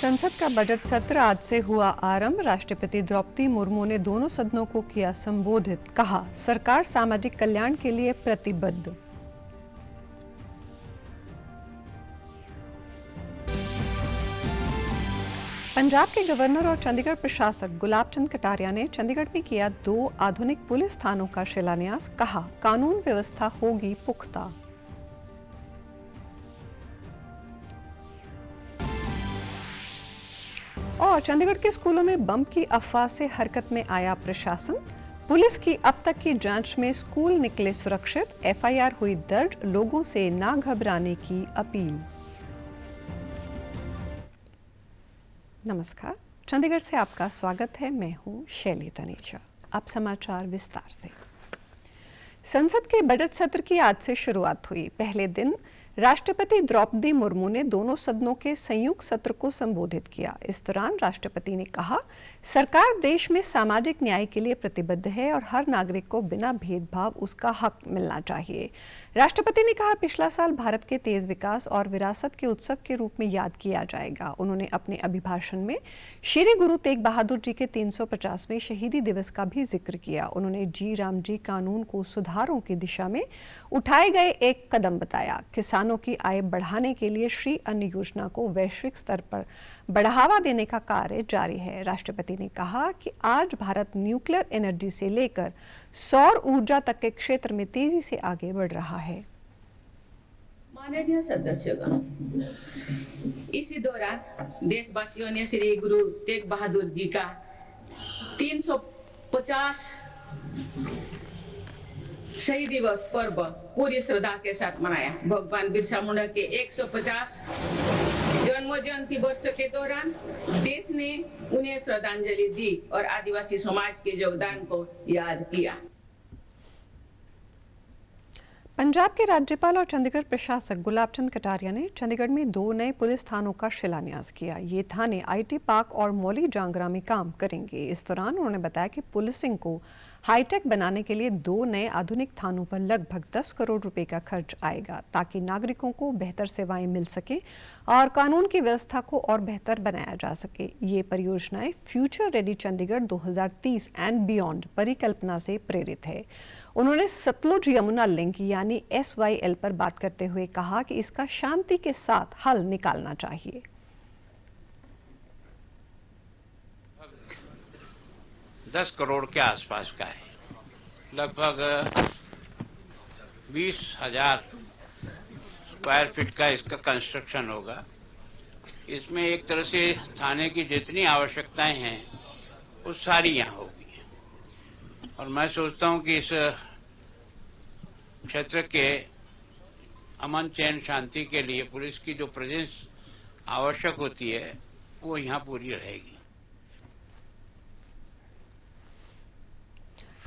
संसद का बजट सत्र आज से हुआ आरंभ। राष्ट्रपति द्रौपदी मुर्मू ने दोनों सदनों को किया संबोधित। कहा, सरकार सामाजिक कल्याण के लिए प्रतिबद्ध। पंजाब के गवर्नर और चंडीगढ़ प्रशासक गुलाब चंद कटारिया ने चंडीगढ़ में किया 2 आधुनिक पुलिस थानों का शिलान्यास। कहा, कानून व्यवस्था होगी पुख्ता। और चंडीगढ़ के स्कूलों में बम की अफवाह से हरकत में आया प्रशासन। पुलिस की अब तक की जांच में स्कूल निकले सुरक्षित। एफआईआर हुई दर्ज। लोगों से ना घबराने की अपील। नमस्कार, चंडीगढ़ से आपका स्वागत है। मैं हूं शैली तनेजा। अब समाचार विस्तार से। संसद के बजट सत्र की आज से शुरुआत हुई। पहले दिन राष्ट्रपति द्रौपदी मुर्मू ने दोनों सदनों के संयुक्त सत्र को संबोधित किया। इस दौरान राष्ट्रपति ने कहा, सरकार देश में सामाजिक न्याय के लिए प्रतिबद्ध है और हर नागरिक को बिना भेदभाव उसका हक मिलना चाहिए। राष्ट्रपति ने कहा, पिछला साल भारत के तेज विकास और विरासत के उत्सव के रूप में याद किया जाएगा। उन्होंने अपने अभिभाषण में श्री गुरु तेग बहादुर जी के 350वें शहीदी दिवस का भी जिक्र किया। उन्होंने जी राम जी कानून को सुधारों की दिशा में उठाए गए एक कदम बताया। किसानों की आय बढ़ाने के लिए श्री अन्न योजना को वैश्विक स्तर पर बढ़ावा देने का कार्य जारी है। राष्ट्रपति ने कहा कि आज भारत न्यूक्लियर एनर्जी से लेकर सौर ऊर्जा तक के क्षेत्र में तेजी से आगे बढ़ रहा है। माननीय सदस्यगण, इसी दौरान देशवासियों ने श्री गुरु तेग बहादुर जी का 350 शहीद दिवस पर्व पूरी श्रद्धा के साथ मनाया। भगवान बिरसा मुंडा के 150 जन्म जयंती वर्ष के दौरान देश ने उन्हें श्रद्धांजलि दी और आदिवासी समाज के योगदान को याद किया। पंजाब के राज्यपाल और चंडीगढ़ प्रशासक गुलाब चंद कटारिया ने चंडीगढ़ में 2 नए पुलिस थानों का शिलान्यास किया। ये थाने आईटी पार्क और मौली जांगरा में काम करेंगे। इस दौरान उन्होंने बताया कि पुलिसिंग को हाईटेक बनाने के लिए 2 नए आधुनिक थानों पर लगभग 10 करोड़ रुपए का खर्च आएगा, ताकि नागरिकों को बेहतर सेवाएं मिल सके और कानून की व्यवस्था को और बेहतर बनाया जा सके। ये परियोजनाएं future ready Chandigarh 2030 and beyond परिकल्पना से प्रेरित है। उन्होंने सतलुज यमुना लिंक यानी SYL पर बात करते हुए कहा कि इसका शांति के साथ हल निकालना चाहिए। 10 करोड़ के आसपास का है। लगभग 20,000 स्क्वायर फीट का इसका कंस्ट्रक्शन होगा। इसमें एक तरह से थाने की जितनी आवश्यकताएं हैं वो सारी यहाँ होगी। और मैं सोचता हूँ कि इस क्षेत्र के अमन चैन शांति के लिए पुलिस की जो प्रेजेंस आवश्यक होती है वो यहाँ पूरी रहेगी।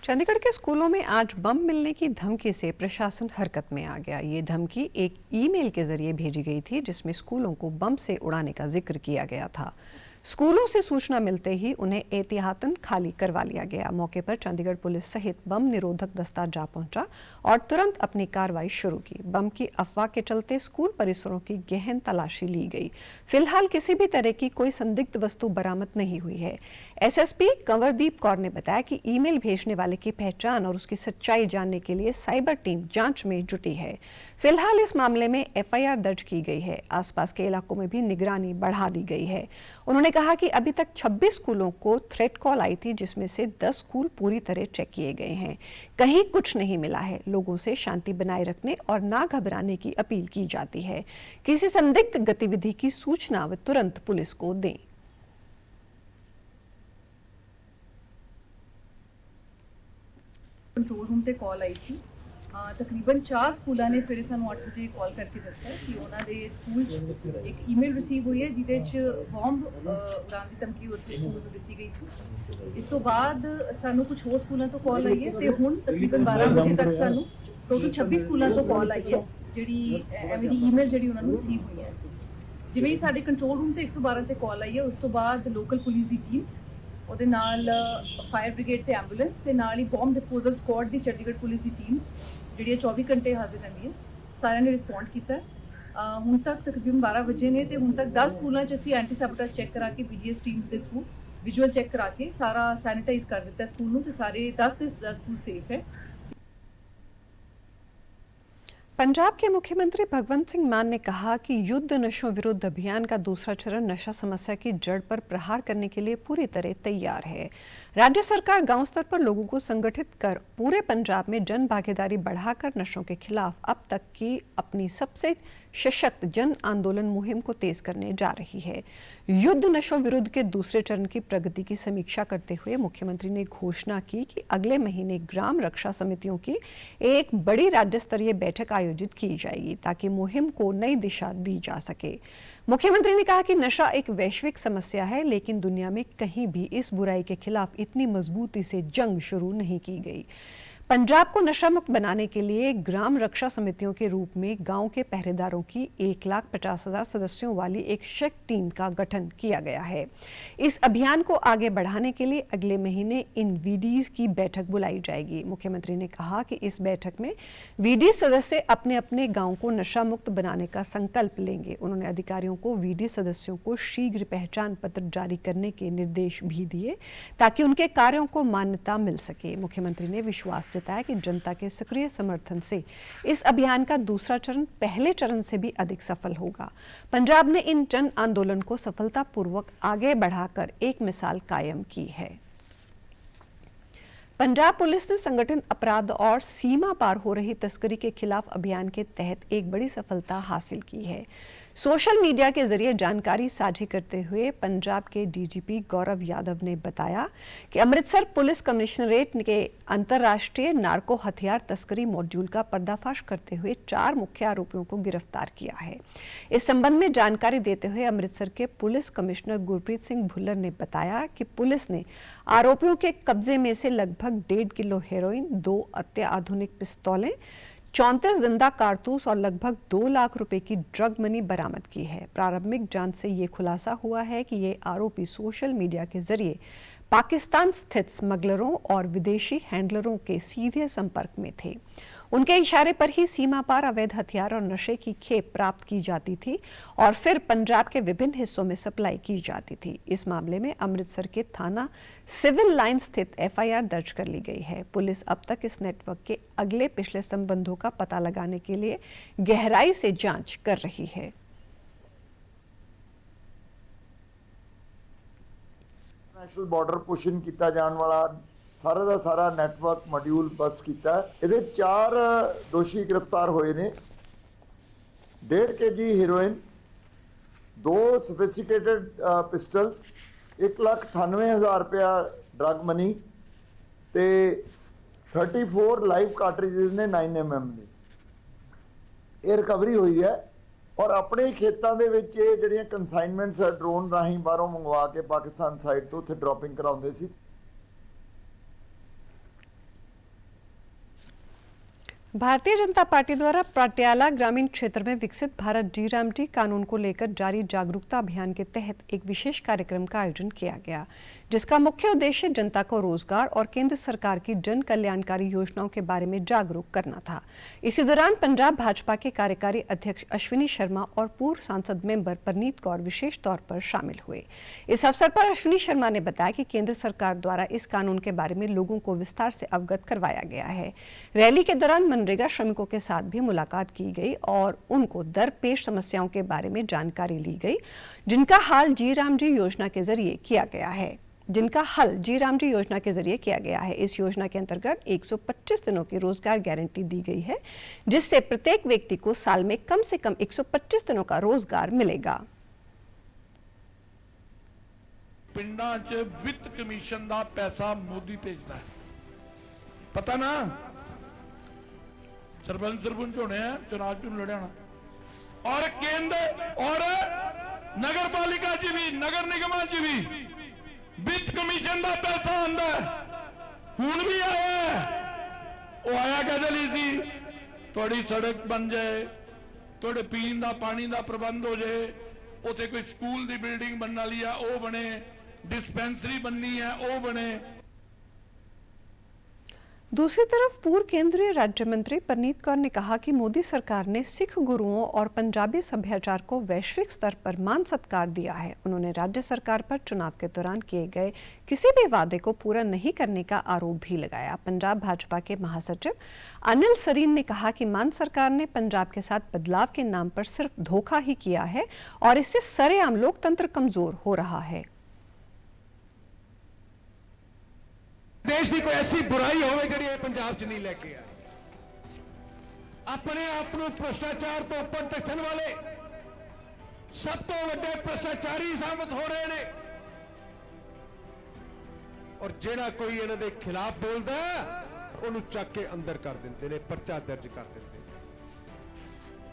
चंडीगढ़ के स्कूलों में आज बम मिलने की धमकी से प्रशासन हरकत में आ गया। ये धमकी एक ईमेल के जरिए भेजी गई थी, जिसमें स्कूलों को बम से उड़ाने का जिक्र किया गया था। स्कूलों से सूचना मिलते ही उन्हें एहतियातन खाली करवा लिया गया। मौके पर चंडीगढ़ पुलिस सहित बम निरोधक दस्ता जा पहुंचा और तुरंत अपनी कार्रवाई शुरू की। बम की अफवाह के चलते स्कूल परिसरों की गहन तलाशी ली गई। फिलहाल किसी भी तरह की कोई संदिग्ध वस्तु बरामद नहीं हुई है। एसएसपी कंवरदीप कौर ने बताया कि ईमेल भेजने वाले की पहचान और उसकी सच्चाई जानने के लिए साइबर टीम जांच में जुटी है। फिलहाल इस मामले में एफआईआर दर्ज की गई है। आसपास के इलाकों में भी निगरानी बढ़ा दी गई है। उन्होंने कहा कि अभी तक 26 स्कूलों को थ्रेट कॉल आई थी, जिसमें से 10 स्कूल पूरी तरह चेक किए गए हैं। कहीं कुछ नहीं मिला है। लोगों से शांति बनाए रखने और ना घबराने की अपील की जाती है। किसी संदिग्ध गतिविधि की सूचना वे तुरंत पुलिस को दें। कंट्रोल रूम ते कॉल आई सी। तकरीबन 4 ਸਕੂਲਾਂ ਨੇ ਸਵੇਰੇ ਸਾਨੂੰ 8 ਵਜੇ ਕਾਲ ਕਰਕੇ ਦੱਸਿਆ ਕਿ ਉਹਨਾਂ ਦੇ ਸਕੂਲ 'ਚ ਇੱਕ ਈਮੇਲ ਰਿਸੀਵ ਹੋਈ ਹੈ ਜਿਹਦੇ 'ਚ ਬੰਬ ਉਡਾਉਣ ਦੀ ਧਮਕੀ ਉੱਥੇ ਸਕੂਲ ਨੂੰ ਦਿੱਤੀ ਗਈ ਸੀ। ਇਸ ਤੋਂ ਬਾਅਦ ਸਾਨੂੰ ਕੁਝ ਹੋਰ ਸਕੂਲਾਂ ਤੋਂ ਕਾਲ ਆਈ ਹੈ ਤੇ ਹੁਣ ਤਕਰੀਬਨ 12 ਵਜੇ ਤੱਕ ਸਾਨੂੰ ਟੋਟਲ 26 ਸਕੂਲਾਂ ਤੋਂ ਕਾਲ ਆਈ ਹੈ ਜਿਹੜੀ ਐਵੇਂ ਦੀ ਈਮੇਲ ਜਿਹੜੀ ਉਹਨਾਂ ਨੂੰ ਰਿਸੀਵ ਹੋਈ ਹੈ। ਜਿਵੇਂ ਹੀ ਸਾਡੇ ਕੰਟਰੋਲ ਰੂਮ ਤੇ 112 ਤੇ ਕਾਲ ਆਈ ਹੈ ਉਸ ਤੋਂ ਬਾਅਦ ਲੋਕਲ ਪੁਲਿਸ ਦੀ ਟੀਮਸ ਉਹਦੇ ਨਾਲ ਫਾਇਰ ਬ੍ਰਿਗੇਡ ਤੇ ਐਂਬੂਲੈਂਸ ਤੇ ਨਾਲ ਹੀ ਬੰਬ ਡਿਸਪੋਜ਼ਲ ਸਕੁਆਡ ਦੀ ਚੰਡੀਗੜ੍ਹ ਪੁਲਿਸ ਦੀ ਟੀਮਸ ਜਿਹੜੀਆਂ 24 ਘੰਟੇ ਹਾਜ਼ਰ ਰਹਿੰਦੀਆਂ ਸਾਰਿਆਂ ਨੇ ਰਿਸਪੌਂਡ ਕੀਤਾ। ਹੁਣ ਤੱਕ ਤਕਰੀਬਨ 12 ਵਜੇ ਨੇ ਤੇ ਹੁਣ ਤੱਕ 10 ਸਕੂਲਾਂ 'ਚ ਅਸੀਂ ਐਂਟੀ ਸੈਬੋਟੇਜ ਚੈੱਕ ਕਰਾ ਕੇ BDS ਟੀਮਸ ਦੇ ਥਰੂ ਵਿਜ਼ੂਅਲ ਚੈੱਕ ਕਰਾ ਕੇ ਸਾਰਾ ਸੈਨੀਟਾਈਜ਼ ਕਰ ਦਿੱਤਾ ਸਕੂਲ ਨੂੰ ਤੇ ਸਾਰੇ 10 ਦੇ 10 ਸਕੂਲ ਸੇਫ ਹੈ। पंजाब के मुख्यमंत्री भगवंत सिंह मान ने कहा कि युद्ध नशों विरुद्ध अभियान का दूसरा चरण नशा समस्या की जड़ पर प्रहार करने के लिए पूरी तरह तैयार है। राज्य सरकार गांव स्तर पर लोगों को संगठित कर पूरे पंजाब में जन भागीदारी बढ़ाकर नशों के खिलाफ अब तक की अपनी सबसे सशक्त जन आंदोलन मुहिम को तेज करने जा रही है। युद्ध नशों विरुद्ध के दूसरे चरण की प्रगति की समीक्षा करते हुए मुख्यमंत्री ने घोषणा की कि अगले महीने ग्राम रक्षा समितियों की एक बड़ी राज्य स्तरीय बैठक आयोजित की जाएगी ताकि मुहिम को नई दिशा दी जा सके। मुख्यमंत्री ने कहा कि नशा एक वैश्विक समस्या है, लेकिन दुनिया में कहीं भी इस बुराई के खिलाफ इतनी मजबूती से जंग शुरू नहीं की गई। पंजाब को नशा मुक्त बनाने के लिए ग्राम रक्षा समितियों के रूप में गांव के पहरेदारों की 1,50,000 सदस्यों वाली एक शक टीम का गठन किया गया है। इस अभियान को आगे बढ़ाने के लिए अगले महीने इन VDs की बैठक बुलाई जाएगी। मुख्यमंत्री ने कहा कि इस बैठक में VD सदस्य अपने अपने गांव को नशा मुक्त बनाने का संकल्प लेंगे। उन्होंने अधिकारियों को VD सदस्यों को शीघ्र पहचान पत्र जारी करने के निर्देश भी दिए ताकि उनके कार्यों को मान्यता मिल सके। मुख्यमंत्री ने विश्वास जताया कि जनता के सक्रिय समर्थन से इस अभियान का दूसरा चरण पहले चरण से भी अधिक सफल होगा। पंजाब ने इन जन आंदोलन को सफलतापूर्वक आगे बढ़ाकर एक मिसाल कायम की है। पंजाब पुलिस ने संगठित अपराध और सीमा पार हो रही तस्करी के खिलाफ अभियान के तहत एक बड़ी सफलता हासिल की है। सोशल मीडिया के जरिए जानकारी साझी करते हुए पंजाब के DGP गौरव यादव ने बताया कि अमृतसर पुलिस कमिश्नरेट के अंतर्राष्ट्रीय नार्को हथियार तस्करी मॉड्यूल का पर्दाफाश करते हुए 4 मुख्य आरोपियों को गिरफ्तार किया है। इस संबंध में जानकारी देते हुए अमृतसर के पुलिस कमिश्नर गुरप्रीत सिंह भुल्लर ने बताया कि पुलिस ने आरोपियों के कब्जे में से लगभग 1.5 किलो हेरोइन, 2 अत्याधुनिक पिस्तौलें, 34 जिंदा कारतूस और लगभग 2 लाख रुपए की ड्रग मनी बरामद की है। प्रारंभिक जांच से ये खुलासा हुआ है कि ये आरोपी सोशल मीडिया के जरिए पाकिस्तान स्थित स्मगलरों और विदेशी हैंडलरों के सीधे संपर्क में थे। उनके इशारे पर ही सीमा पार अवैध हथियार और नशे की खेप प्राप्त की जाती थी और फिर पंजाब के विभिन्न हिस्सों में सप्लाई की जाती थी। इस मामले में अमृतसर के थाना सिविल लाइन स्थित FIR दर्ज कर ली गई है। पुलिस अब तक इस नेटवर्क के अगले पिछले संबंधों का पता लगाने के लिए गहराई से जांच कर रही है। नेशनल बॉर्डर पुशिंग किया जाने वाला सारा का सारा नैटवर्क मॉड्यूल बस्ट किया। ये 4 दोषी गिरफ्तार हुए ने। 1.5 kg हीरोइन, 2 सोफिस्टिकेटेड पिस्टल्स, 1,98,000 रुपया ड्रग मनी ते 34 लाइव कार्ट्रिजेस ने 9mm ने ये रिकवरी हुई है। और अपने खेतों के ਜਿਹੜੀਆਂ ਕੰਸਾਈਨਮੈਂਟਸ ड्रोन राही बाहरों मंगवा के पाकिस्तान साइड तो उत्थे ड्रॉपिंग कराउंदे सी। भारतीय जनता पार्टी द्वारा पटियाला ग्रामीण क्षेत्र में विकसित भारत GRAMT कानून को लेकर जारी जागरूकता अभियान के तहत एक विशेष कार्यक्रम का आयोजन किया गया, जिसका मुख्य उद्देश्य जनता को रोजगार और केंद्र सरकार की जन कल्याणकारी योजनाओं के बारे में जागरूक करना था। इसी दौरान पंजाब भाजपा के कार्यकारी अध्यक्ष अश्विनी शर्मा और पूर्व सांसद मेंबर परनीत कौर विशेष तौर पर शामिल हुए। इस अवसर पर अश्विनी शर्मा ने बताया कि केंद्र सरकार द्वारा इस कानून के बारे में लोगों को विस्तार से अवगत करवाया गया है। रैली के दौरान मनरेगा श्रमिकों के साथ भी मुलाकात की गई और उनको दरपेश समस्याओं के बारे में जानकारी ली गई, जिनका हल GRAMT योजना के जरिए किया गया है। इस योजना के अंतर्गत 125 दिनों की रोजगार गारंटी दी गई है, जिससे प्रत्येक व्यक्ति को साल में कम से कम 125 दिनों का रोजगार मिलेगा। पिंडां च वित्त कमीशन दा पैसा मोदी भेजता है, पता ना। सरपंच होने हैं, चुनाव चुन लड़ियाना और केंद्र और नगर पालिका च भी, नगर निगम च भी वित्त कमीशन का पैसा आंदा है। हुण भी आया है, वो आया कहते लिए सी थोड़ी सड़क बन जाए, थोड़े पीन का पानी का प्रबंध हो जाए, ਉੱਥੇ ਕੋਈ ਸਕੂਲ ਦੀ ਬਿਲਡਿੰਗ ਬਣਨ ਵਾਲੀ ਆ ਉਹ ਬਣੇ, डिस्पेंसरी बननी है वो बने। दूसरी तरफ पूर्व केंद्रीय राज्य मंत्री परनीत कौर ने कहा कि मोदी सरकार ने सिख गुरुओं और पंजाबी सभ्याचार को वैश्विक स्तर पर मान सत्कार दिया है। उन्होंने राज्य सरकार पर चुनाव के दौरान किए गए किसी भी वादे को पूरा नहीं करने का आरोप भी लगाया। पंजाब भाजपा के महासचिव अनिल सरीन ने कहा कि मान सरकार ने पंजाब के साथ बदलाव के नाम पर सिर्फ धोखा ही किया है और इससे सरेआम लोकतंत्र कमजोर हो रहा है। देश की कोई ऐसी बुराई होवे जिहड़ी पंजाब च नहीं लेके आए। अपने आप को भ्रष्टाचार तो ऊपर तकन वाले सब तो वड्डे भ्रष्टाचारी साबित हो रहे हैं और जिहड़ा कोई इन्हां दे खिलाफ बोलदा उहनूं चक के अंदर कर दिंदे ने, परचा दर्ज कर दिंदे ने।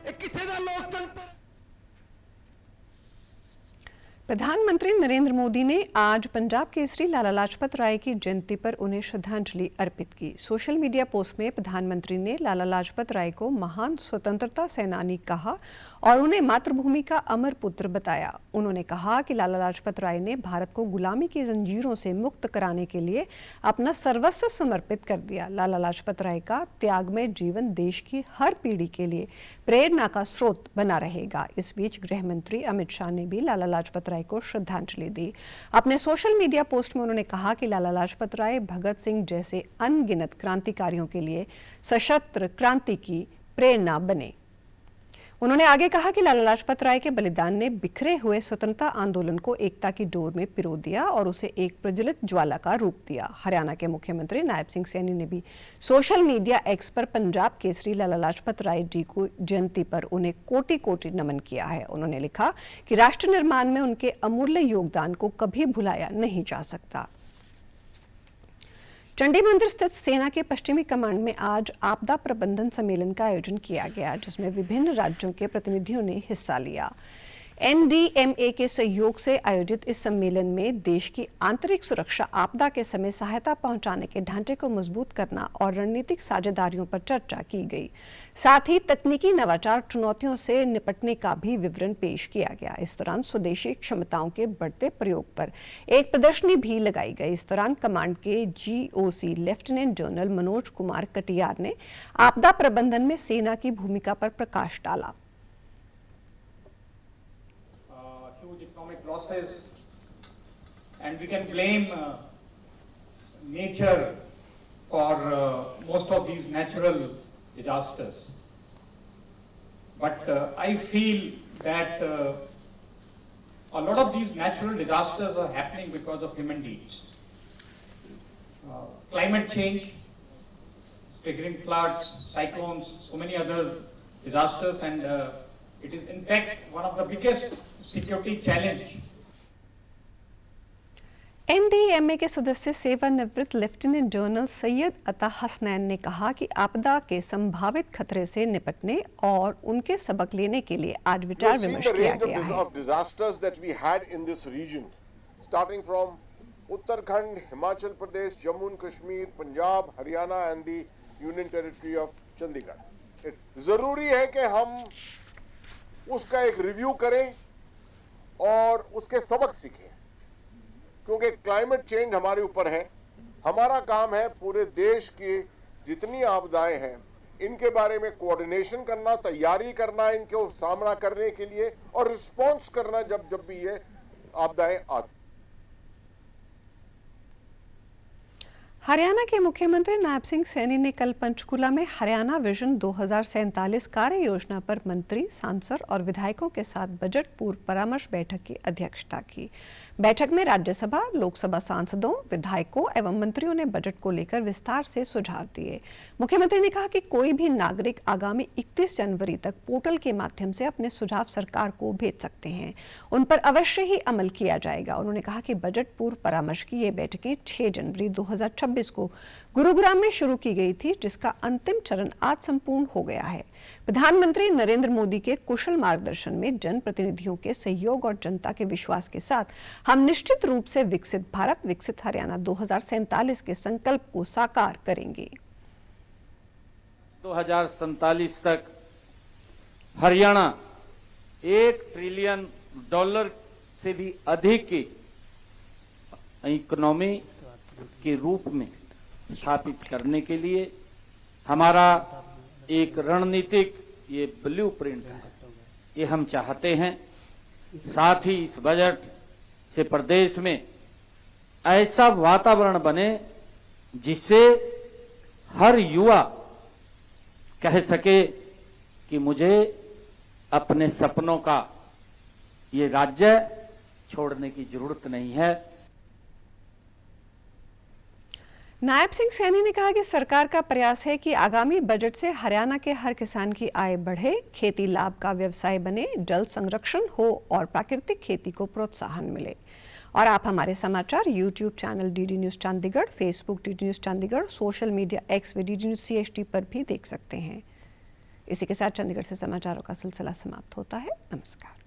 ये किथे दा लोकतंत्र। प्रधानमंत्री नरेंद्र मोदी ने आज पंजाब केसरी लाला लाजपत राय की जयंती पर उन्हें श्रद्धांजलि अर्पित की। सोशल मीडिया पोस्ट में प्रधानमंत्री ने लाला लाजपत राय को महान स्वतंत्रता सेनानी कहा और उन्हें मातृभूमि का अमर पुत्र बताया। उन्होंने कहा कि लाला लाजपत राय ने भारत को गुलामी की जंजीरों से मुक्त कराने के लिए अपना सर्वस्व समर्पित कर दिया। लाला लाजपत राय का त्यागमय जीवन देश की हर पीढ़ी के लिए प्रेरणा का स्रोत बना रहेगा। इस बीच गृह मंत्री अमित शाह ने भी लाला लाजपत राय को श्रद्धांजलि दी। अपने सोशल मीडिया पोस्ट में उन्होंने कहा कि लाला लाजपत राय भगत सिंह जैसे अनगिनत क्रांतिकारियों के लिए सशस्त्र क्रांति की प्रेरणा बने। उन्होंने आगे कहा कि लाला लाजपत राय के बलिदान ने बिखरे हुए स्वतंत्रता आंदोलन को एकता की डोर में पिरो दिया और उसे एक प्रज्वलित ज्वाला का रूप दिया। हरियाणा के मुख्यमंत्री नायब सिंह सैनी ने भी सोशल मीडिया एक्स पर पंजाब केसरी लाला लाजपत राय जी को जयंती पर उन्हें कोटि कोटि नमन किया है। उन्होंने लिखा कि राष्ट्र निर्माण में उनके अमूल्य योगदान को कभी भुलाया नहीं जा सकता। चंडी मंदिर स्थित सेना के पश्चिमी कमांड में आज आपदा प्रबंधन सम्मेलन का आयोजन किया गया, जिसमें विभिन्न राज्यों के प्रतिनिधियों ने हिस्सा लिया। NDMA के सहयोग से आयोजित इस सम्मेलन में देश की आंतरिक सुरक्षा, आपदा के समय सहायता पहुंचाने के ढांचे को मजबूत करना और रणनीतिक साझेदारियों पर चर्चा की गई। साथ ही तकनीकी नवाचार चुनौतियों से निपटने का भी विवरण पेश किया गया। इस दौरान स्वदेशी क्षमताओं के बढ़ते प्रयोग पर एक प्रदर्शनी भी लगाई गई। इस दौरान कमांड के GOC lieutenant general Manoj Kumar Katiyar ने आपदा प्रबंधन में सेना की भूमिका पर प्रकाश डाला। Process, and we can blame nature for most of these natural disasters, but I feel that a lot of these natural disasters are happening because of human deeds. Climate change, triggering floods, cyclones, so many other disasters, and it is in fact one of the biggest security challenge। NDMA के सदस्य सेवानिवृत्त lieutenant general Syed अता हसनैन ने कहा कि आपदा के संभावित खतरे से निपटने और उनके सबक लेने के लिए आज विचार विमर्श किया गया है। disasters that we had in this region, starting from Uttarakhand, Himachal Pradesh, Jammu and Kashmir, Punjab, Haryana and the Union Territory of Chandigarh। जरूरी है कि हम उसका एक रिव्यू करें और उसके सबक सीखें, क्योंकि क्लाइमेट चेंज हमारे ऊपर है। हमारा काम है पूरे देश की जितनी आपदाएं हैं इनके बारे में कोऑर्डिनेशन करना, तैयारी करना इनके सामना करने के लिए और रिस्पॉन्स करना जब भी ये आपदाएं आती। हरियाणा के मुख्यमंत्री नायब सिंह सैनी ने कल पंचकूला में हरियाणा विजन 2047 कार्य योजना पर मंत्री, सांसद और विधायकों के साथ बजट पूर्व परामर्श बैठक की अध्यक्षता की। बैठक में राज्यसभा, लोकसभा सांसदों, विधायकों एवं मंत्रियों ने बजट को लेकर विस्तार से सुझाव दिए। मुख्यमंत्री ने कहा कि कोई भी नागरिक आगामी 31 जनवरी तक पोर्टल के माध्यम से अपने सुझाव सरकार को भेज सकते हैं, उन पर अवश्य ही अमल किया जाएगा। उन्होंने कहा कि बजट पूर्व परामर्श की ये बैठकें 6 जनवरी 2026 को गुरुग्राम में शुरू की गई थी, जिसका अंतिम चरण आज संपूर्ण हो गया है। प्रधानमंत्री नरेंद्र मोदी के कुशल मार्गदर्शन में जनप्रतिनिधियों के सहयोग और जनता के विश्वास के साथ हम निश्चित रूप से विकसित भारत, विकसित हरियाणा 2047 के संकल्प को साकार करेंगे। 2047 तक हरियाणा 1 ट्रिलियन डॉलर से भी अधिक की इकोनॉमी के रूप में स्थापित करने के लिए हमारा एक रणनीतिक ये ब्लूप्रिंट है, ये हम चाहते हैं। साथ ही इस बजट से प्रदेश में ऐसा वातावरण बने जिससे हर युवा कह सके कि मुझे अपने सपनों का ये राज्य छोड़ने की जरूरत नहीं है। नायब सिंह सैनी ने कहा कि सरकार का प्रयास है कि आगामी बजट से हरियाणा के हर किसान की आय बढ़े, खेती लाभ का व्यवसाय बने, जल संरक्षण हो और प्राकृतिक खेती को प्रोत्साहन मिले। और आप हमारे समाचार YouTube channel DD news Chandigarh, Facebook DD news Chandigarh, social media x व डीडी न्यूज CHT पर भी देख सकते हैं। इसी के साथ चंडीगढ़ से समाचारों का सिलसिला समाप्त होता है। नमस्कार।